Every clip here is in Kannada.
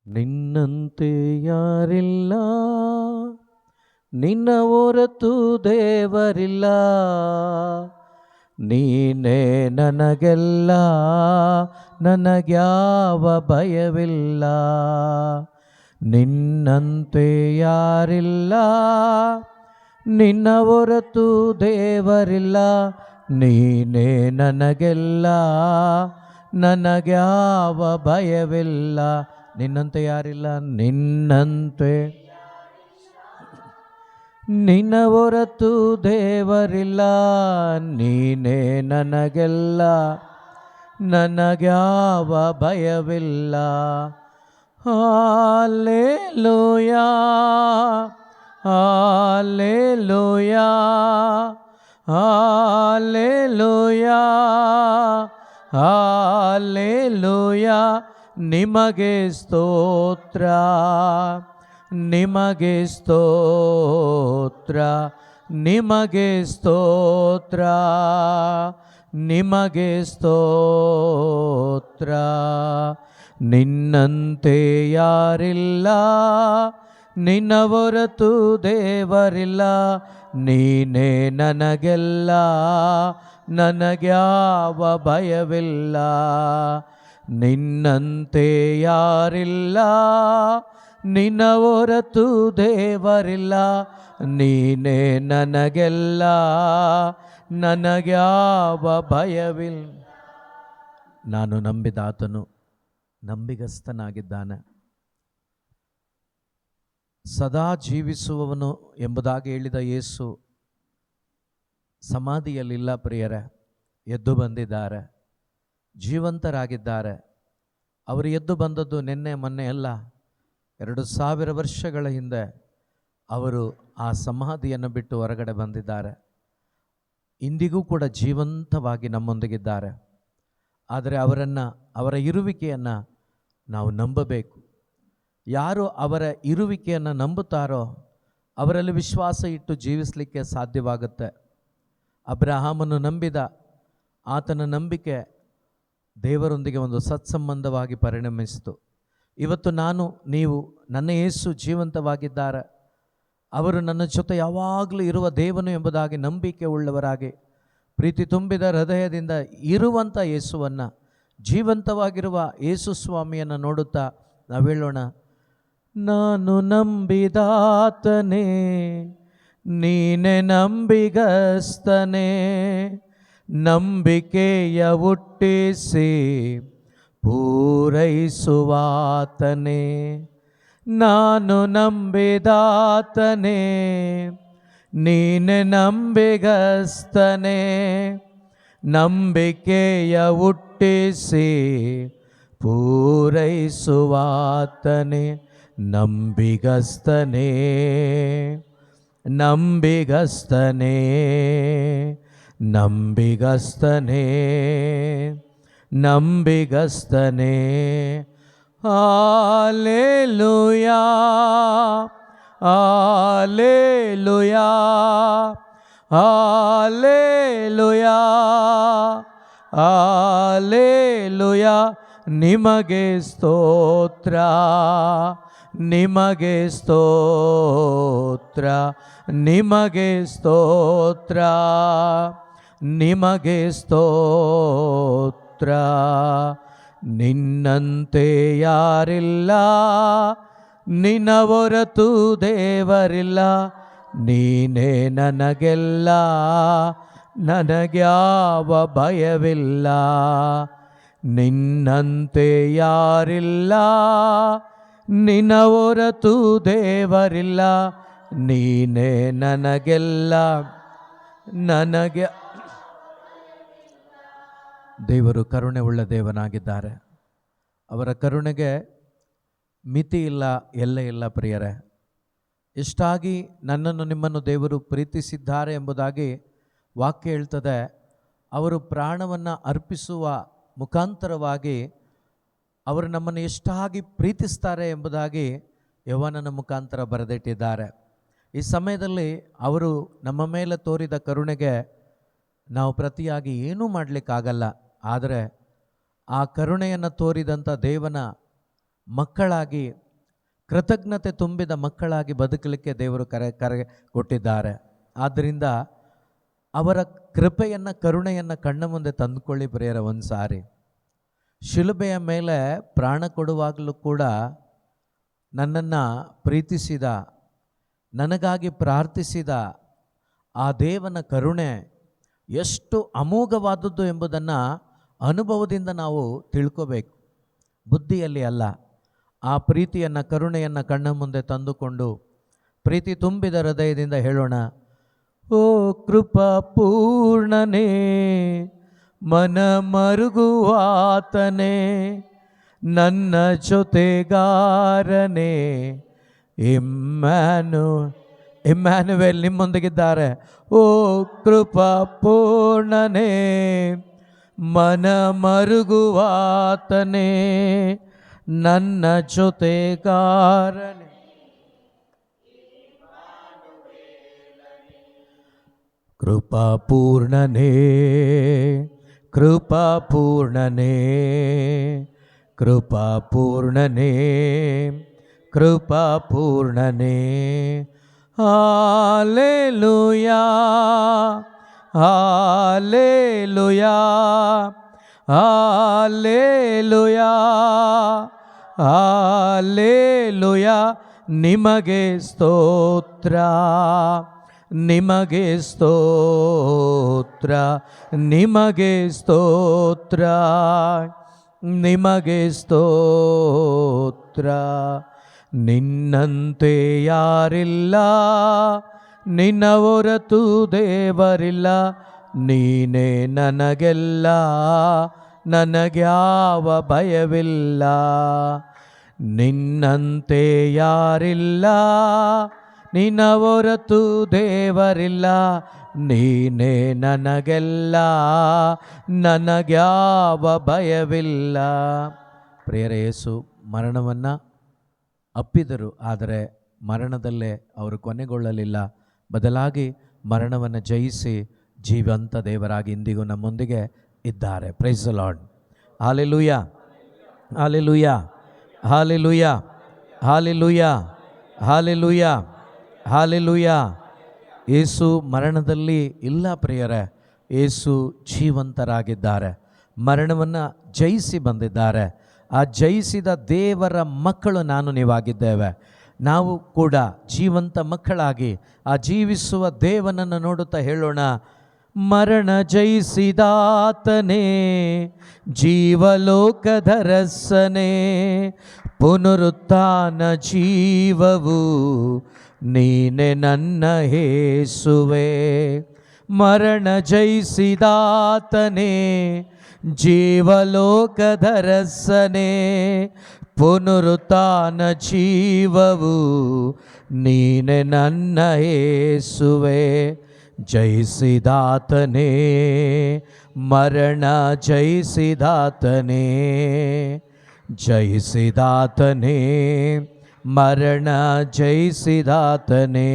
ನಿನ್ನಂತೆ ಯಾರಿಲ್ಲ, ನಿನ್ನ ಹೊರತು ದೇವರಿಲ್ಲ. ನೀನೇ ನನಗೆಲ್ಲ, ನನಗ್ಯಾವ ಭಯವಿಲ್ಲ. ನಿನ್ನಂತೆ ಯಾರಿಲ್ಲ, ನಿನ್ನ ಹೊರತು ದೇವರಿಲ್ಲ. ನೀನೇ ನನಗೆಲ್ಲ, ನನಗ್ಯಾವ ಭಯವಿಲ್ಲ. ನಿನ್ನಂತೆ ಯಾರಿಲ್ಲ, ನಿನ್ನಂತೆ ನಿನ್ನ ಹೊರತು ದೇವರಿಲ್ಲ. ನೀನೇ ನನಗೆಲ್ಲ, ನನಗ್ಯಾವ ಭಯವಿಲ್ಲ. Hallelujah, hallelujah, hallelujah, hallelujah. ನಿಮಗೆ ಸ್ತೋತ್ರ, ನಿಮಗೆ ಸ್ತೋತ್ರ, ನಿಮಗೆ ಸ್ತೋತ್ರ, ನಿಮಗೆ ಸ್ತೋತ್ರ. ನಿನ್ನಂತೆ ಯಾರಿಲ್ಲ, ನಿನ್ನ ಹೊರತು ದೇವರಿಲ್ಲ. ನೀನೇ ನನಗೆಲ್ಲ, ನನಗ್ಯಾವ ಭಯವಿಲ್ಲ. ನಿನ್ನಂತೆ ಯಾರಿಲ್ಲ, ನಿನ್ನ ಹೊರತು ದೇವರಿಲ್ಲ. ನೀನೇ ನನಗೆಲ್ಲ, ನನಗ್ಯಾವ ಭಯವಿಲ್ಲ. ನಾನು ನಂಬಿದ ಆತನು ನಂಬಿಗಸ್ತನಾಗಿದ್ದಾನೆ, ಸದಾ ಜೀವಿಸುವವನು ಎಂಬುದಾಗಿ ಹೇಳಿದ ಯೇಸು ಸಮಾಧಿಯಲ್ಲಿಲ್ಲ ಪ್ರಿಯರೇ, ಎದ್ದು ಬಂದಿದ್ದಾರೆ, ಜೀವಂತರಾಗಿದ್ದಾರೆ. ಅವರು ಎದ್ದು ಬಂದದ್ದು ನಿನ್ನೆ ಮೊನ್ನೆ ಅಲ್ಲ, 2000 ವರ್ಷಗಳ ಹಿಂದೆ ಅವರು ಆ ಸಮಾಧಿಯನ್ನು ಬಿಟ್ಟು ಹೊರಗಡೆ ಬಂದಿದ್ದಾರೆ. ಇಂದಿಗೂ ಕೂಡ ಜೀವಂತವಾಗಿ ನಮ್ಮೊಂದಿಗಿದ್ದಾರೆ. ಆದರೆ ಅವರ ಇರುವಿಕೆಯನ್ನು ನಾವು ನಂಬಬೇಕು. ಯಾರು ಅವರ ಇರುವಿಕೆಯನ್ನು ನಂಬುತ್ತಾರೋ ಅವರಲ್ಲಿ ವಿಶ್ವಾಸ ಇಟ್ಟು ಜೀವಿಸಲಿಕ್ಕೆ ಸಾಧ್ಯವಾಗುತ್ತೆ. ಅಬ್ರಹಾಮನು ನಂಬಿದ, ಆತನ ನಂಬಿಕೆ ದೇವರೊಂದಿಗೆ ಒಂದು ಸತ್ಸಂಬಂಧವಾಗಿ ಪರಿಣಮಿಸಿತು. ಇವತ್ತು ನೀವು ನನ್ನ ಯೇಸು ಜೀವಂತವಾಗಿದ್ದಾರೆ, ಅವರು ನನ್ನ ಜೊತೆ ಯಾವಾಗಲೂ ಇರುವ ದೇವನು ಎಂಬುದಾಗಿ ನಂಬಿಕೆ ಉಳ್ಳವರಾಗಿ ಪ್ರೀತಿ ತುಂಬಿದ ಹೃದಯದಿಂದ ಇರುವಂಥ ಯೇಸುವನ್ನು, ಜೀವಂತವಾಗಿರುವ ಯೇಸು ಸ್ವಾಮಿಯನ್ನು ನೋಡುತ್ತಾ ನಾವು ಹೇಳೋಣ, ನಾನು ನಂಬಿದಾತನೇ, ನೀನೆ ನಂಬಿಗಸ್ತನೇ, ನಂಬಿಕೆಯ ಹುಟ್ಟಿಸಿ ಪೂರೈಸುವಾತನೇ. ನಾನು ನಂಬಿದಾತನೇ, ನೀನೆ ನಂಬಿಗಸ್ತನೇ, ನಂಬಿಕೆಯ ಹುಟ್ಟಿಸಿ ಪೂರೈಸುವಾತನೇ. ನಂಬಿಗಸ್ತನೇ, ನಂಬಿಗಸ್ತನೇ, ನಂಬಿಗಸ್ತನೇ, ನಂಬಿಗಸ್ತನೇ. Hallelujah, hallelujah, hallelujah, hallelujah. ನಿಮಗೆ ಸ್ತೋತ್ರ, ನಿಮಗೆ ಸ್ತೋತ್ರ, ನಿಮಗೆ ಸ್ತೋತ್ರ, ನಿಮಗೆ ಸ್ತೋತ್ರ. ನಿನ್ನಂತೆ ಯಾರಿಲ್ಲ, ನಿನ್ನ ಹೊರತು ದೇವರಿಲ್ಲ. ನೀನೇ ನನಗೆಲ್ಲ, ನನಗ್ಯಾವ ಭಯವಿಲ್ಲ. ನಿನ್ನಂತೆ ಯಾರಿಲ್ಲ, ನಿನ್ನ ಹೊರತು ದೇವರಿಲ್ಲ. ನೀನೇ ನನಗೆಲ್ಲ, ನನಗೆ. ದೇವರು ಕರುಣೆ ಉಳ್ಳ ದೇವನಾಗಿದ್ದಾರೆ. ಅವರ ಕರುಣೆಗೆ ಮಿತಿ ಇಲ್ಲ, ಎಲ್ಲೇ ಇಲ್ಲ ಪ್ರಿಯರೇ. ಎಷ್ಟಾಗಿ ನನ್ನನ್ನು ನಿಮ್ಮನ್ನು ದೇವರು ಪ್ರೀತಿಸಿದ್ದಾರೆ ಎಂಬುದಾಗಿ ವಾಕ್ಯ ಹೇಳ್ತದೆ. ಅವರು ಪ್ರಾಣವನ್ನು ಅರ್ಪಿಸುವ ಮುಖಾಂತರವಾಗಿ ಅವರು ನಮ್ಮನ್ನು ಎಷ್ಟಾಗಿ ಪ್ರೀತಿಸ್ತಾರೆ ಎಂಬುದಾಗಿ ಯವನನ ಮುಖಾಂತರ ಬರೆದಿಟ್ಟಿದ್ದಾರೆ. ಈ ಸಮಯದಲ್ಲಿ ಅವರು ನಮ್ಮ ಮೇಲೆ ತೋರಿದ ಕರುಣೆಗೆ ನಾವು ಪ್ರತಿಯಾಗಿ ಏನೂ ಮಾಡಲಿಕ್ಕಾಗಲ್ಲ. ಆದರೆ ಆ ಕರುಣೆಯನ್ನು ತೋರಿದಂಥ ದೇವನ ಮಕ್ಕಳಾಗಿ, ಕೃತಜ್ಞತೆ ತುಂಬಿದ ಮಕ್ಕಳಾಗಿ ಬದುಕಲಿಕ್ಕೆ ದೇವರು ಕರೆ ಕೊಟ್ಟಿದ್ದಾರೆ. ಆದ್ದರಿಂದ ಅವರ ಕೃಪೆಯನ್ನು, ಕರುಣೆಯನ್ನು ಕಣ್ಣ ಮುಂದೆ ತಂದುಕೊಳ್ಳಿ ಪ್ರಿಯರ. ಒಂದು ಸಾರಿ ಶಿಲುಬೆಯ ಮೇಲೆ ಪ್ರಾಣ ಕೊಡುವಾಗಲೂ ಕೂಡ ನನ್ನನ್ನು ಪ್ರೀತಿಸಿದ, ನನಗಾಗಿ ಪ್ರಾರ್ಥಿಸಿದ ಆ ದೇವನ ಕರುಣೆ ಎಷ್ಟು ಅಮೋಘವಾದದ್ದು ಎಂಬುದನ್ನು ಅನುಭವದಿಂದ ನಾವು ತಿಳ್ಕೋಬೇಕು, ಬುದ್ಧಿಯಲ್ಲಿ ಅಲ್ಲ. ಆ ಪ್ರೀತಿಯನ್ನು, ಕರುಣೆಯನ್ನು ಕಣ್ಣ ಮುಂದೆ ತಂದುಕೊಂಡು ಪ್ರೀತಿ ತುಂಬಿದ ಹೃದಯದಿಂದ ಹೇಳೋಣ, ಓ ಕೃಪಾ ಪೂರ್ಣನೇ, ಮನ ಮರುಗುವಾತನೇ, ನನ್ನ ಜೊತೆಗಾರನೇ, ಇಮ್ಯಾನುವೇಲ್ ನಿಮ್ಮೊಂದಿಗಿದ್ದಾರೆ. ಓ ಕೃಪಾ ಪೂರ್ಣನೇ, ಮನ ಮರುಗುವಾತನೇ, ನನ್ನ ಜೊತೆಗಾರನೇ. ಕೃಪಾ ಪೂರ್ಣನೇ, ಕೃಪಾ ಪೂರ್ಣನೇ, ಕೃಪಾ ಪೂರ್ಣನೇ, ಕೃಪಾ ಪೂರ್ಣನೇ. Hallelujah, hallelujah, hallelujah, hallelujah. ನಿಮಗೆ ಸ್ತೋತ್ರ, ನಿಮಗೆ ಸ್ತೋತ್ರ, ನಿಮಗೆ ಸ್ತೋತ್ರ, ನಿಮಗೆ ಸ್ತೋತ್ರ. ನಿನ್ನಂತೆ ಯಾರಿಲ್ಲ, ನಿನ್ನ ಹೊರತು ದೇವರಿಲ್ಲ, ನೀನೇ ನನಗೆಲ್ಲ, ನನಗ್ಯಾವ ಭಯವಿಲ್ಲ. ನಿನ್ನಂತೆ ಯಾರಿಲ್ಲ, ನಿನ್ನ ಹೊರತು ದೇವರಿಲ್ಲ, ನೀನೇ ನನಗೆಲ್ಲ, ನನಗ್ಯಾವ ಭಯವಿಲ್ಲ. ಪ್ರಿಯರೇ, ಯೇಸು ಮರಣವನ್ನು ಅಪ್ಪಿದರು, ಆದರೆ ಮರಣದಲ್ಲೇ ಅವರು ಕೊನೆಗೊಳ್ಳಲಿಲ್ಲ. ಬದಲಾಗಿ ಮರಣವನ್ನು ಜಯಿಸಿ ಜೀವಂತ ದೇವರಾಗಿ ಇಂದಿಗೂ ನಮ್ಮೊಂದಿಗೆ ಇದ್ದಾರೆ. Praise the Lord. Hallelujah, hallelujah, hallelujah, hallelujah, hallelujah, hallelujah. Yesu ಮರಣದಲ್ಲಿ ಇಲ್ಲ ಪ್ರಿಯರೇ, ಯೇಸು ಜೀವಂತರಾಗಿದ್ದಾರೆ, ಮರಣವನ್ನು ಜಯಿಸಿ ಬಂದಿದ್ದಾರೆ. ಆ ಜಯಿಸಿದ ದೇವರ ಮಕ್ಕಳು ನಾನು ನೀವಾಗಿದ್ದೇವೆ. ನಾವು ಕೂಡ ಜೀವಂತ ಮಕ್ಕಳಾಗಿ ಆ ಜೀವಿಸುವ ದೇವನನ್ನು ನೋಡುತ್ತಾ ಹೇಳೋಣ, ಮರಣ ಜಯಿಸಿದಾತನೇ, ಜೀವಲೋಕದ ರಸನೇ, ಪುನರುತ್ಥಾನ ಜೀವವು ನೀನೆ ನನ್ನ ಯೇಸುವೆ. ಮರಣ ಜಯಿಸಿದಾತನೇ, ಜೀವಲೋಕದ ರಸನೇ, ಪುನರುತ್ಥಾನ ಜೀವವು ನೀನೆ ನನ್ನ ಯೇಸುವೆ. ಜಯಿಸಿದಾತನೇ, ಮರಣ ಜಯಿಸಿದಾತನೇ, ಜಯಿಸಿದಾತನೇ, ಮರಣ ಜಯಿಸಿದಾತನೇ.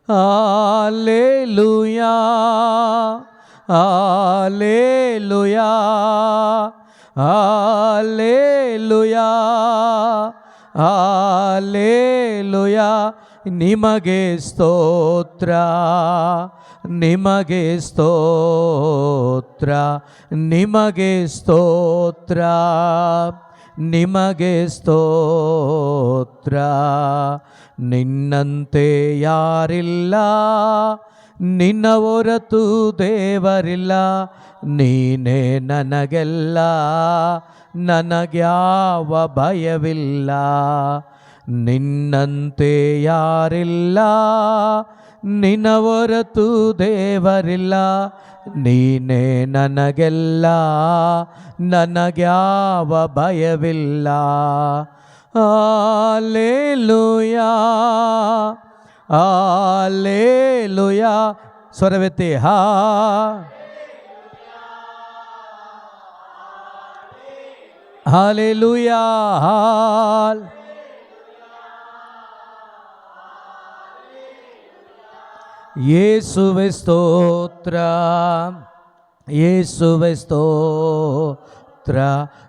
Hallelujah, hallelujah, hallelujah, hallelujah. ನಿಮಗೆ ಸ್ತೋತ್ರ, ನಿಮಗೆ ಸ್ತೋತ್ರ, ನಿಮಗೆ ಸ್ತೋತ್ರ, ನಿಮಗೆ ಸ್ತೋತ್ರ. ನಿನ್ನಂತೆ ಯಾರಿಲ್ಲ, ನಿನ್ನ ಹೊರತು ದೇವರಿಲ್ಲ, ನೀನೇ ನನಗೆಲ್ಲ, ನನಗ್ಯಾವ ಭಯವಿಲ್ಲ. ನಿನ್ನಂತೆ ಯಾರಿಲ್ಲ, ನಿನ್ನ ಹೊರತು ದೇವರಿಲ್ಲ, ನೀನೇ ನನಗೆಲ್ಲ, ನನಗ್ಯಾವ ಭಯವಿಲ್ಲ. Hallelujah, hallelujah. ಸ್ವರವೆತ್ತಿ ಹಾಲೆಲೂಯಾ, ಯೇಸುವೆ ಸ್ತೋತ್ರ, ಯೇಸುವೆ ಸ್ತೋತ್ರ,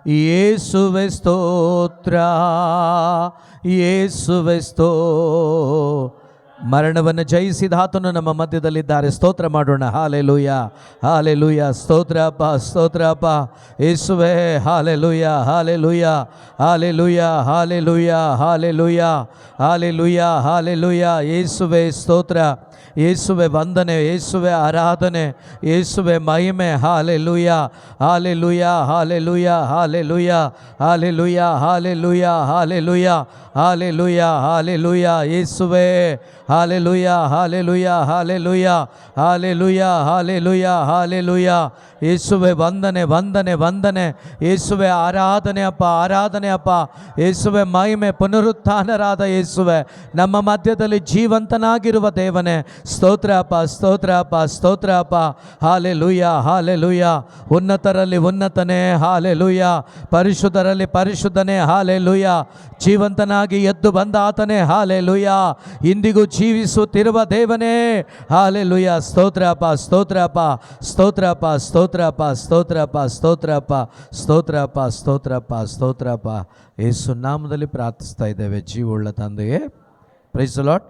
ಯೇಸುವೆ ಸ್ತೋತ್ರ, ಯೇಸುವೆ ಮರಣವನ್ನು ಜಯಿಸಿದ ಆತನು ನಮ್ಮ ಮಧ್ಯದಲ್ಲಿದ್ದಾರೆ. ಸ್ತೋತ್ರ ಮಾಡೋಣ. Hallelujah, hallelujah. ಸ್ತೋತ್ರ ಅಪ್ಪ, ಸ್ತೋತ್ರ ಅಪ್ಪ ಯೇಸುವೆ. Hallelujah, hallelujah, hallelujah, hallelujah, hallelujah, hallelujah, hallelujah. ಯೇಸುವೆ ಸ್ತೋತ್ರ, ಯೇಸುವೆ ವಂದನೆ, ಯೇಸುವೆ ಆರಾಧನೆ, ಯೇಸುವೆ ಮಹಿಮೆ. Hallelujah, hallelujah, hallelujah, hallelujah, hallelujah, hallelujah, hallelujah, hallelujah, hallelujah. ಯೇಸುವೆ hallelujah, hallelujah, hallelujah, hallelujah, hallelujah, hallelujah. ಯೇಸುವೆ ವಂದನೆ, ವಂದನೆ, ವಂದನೆ. ಯೇಸುವೆ ಆರಾಧನೆ ಅಪ್ಪ, ಆರಾಧನೆ ಅಪ್ಪ. ಯೇಸುವೆ ಮಹಿಮೆ. ಪುನರುತ್ಥಾನರಾದ ಯೇಸುವೆ, ನಮ್ಮ ಮಧ್ಯದಲ್ಲಿ ಜೀವಂತನಾಗಿರುವ ದೇವನೇ, ಸ್ತೋತ್ರ ಅಪ್ಪ, ಸ್ತೋತ್ರ ಅಪ್ಪ, ಸ್ತೋತ್ರ ಅಪ್ಪ. Hallelujah, hallelujah. ಉನ್ನತರಲ್ಲಿ ಉನ್ನತನೇ, ಹಾಲೆಲೂಯ. ಪರಿಶುದ್ಧರಲ್ಲಿ ಪರಿಶುದ್ಧನೇ, ಹಾಲೆಲೂಯ. ಜೀವಂತನಾಗಿ ಎದ್ದು ಬಂದ ಆತನೇ, ಹಾಲೆಲೂಯ. ಇಂದಿಗೂ ಜೀವಿಸುತ್ತಿರುವ ದೇವನೇ, ಹಾಲೆಲೂಯ. ಸ್ತೋತ್ರ ಅಪ್ಪ, ಸ್ತೋತ್ರ ಅಪ್ಪ, ಸ್ತೋತ್ರ ಅಪ್ಪ, ಸ್ತೋತ್ರ ಅಪ್ಪ, ಸ್ತೋತ್ರ ಅಪ್ಪ, ಸ್ತೋತ್ರ ಅಪ್ಪ, ಸ್ತೋತ್ರ ಅಪ್ಪ, ಸ್ತೋತ್ರ ಅಪ್ಪ, ಸ್ತೋತ್ರ ಅಪ್ಪ. ಯೇಸು ನಾಮದಲ್ಲಿ ಪ್ರಾರ್ಥಿಸ್ತಾ ಇದ್ದೇವೆ ಜೀವವುಳ್ಳ ತಂದೆಯೇ. Praise the lord.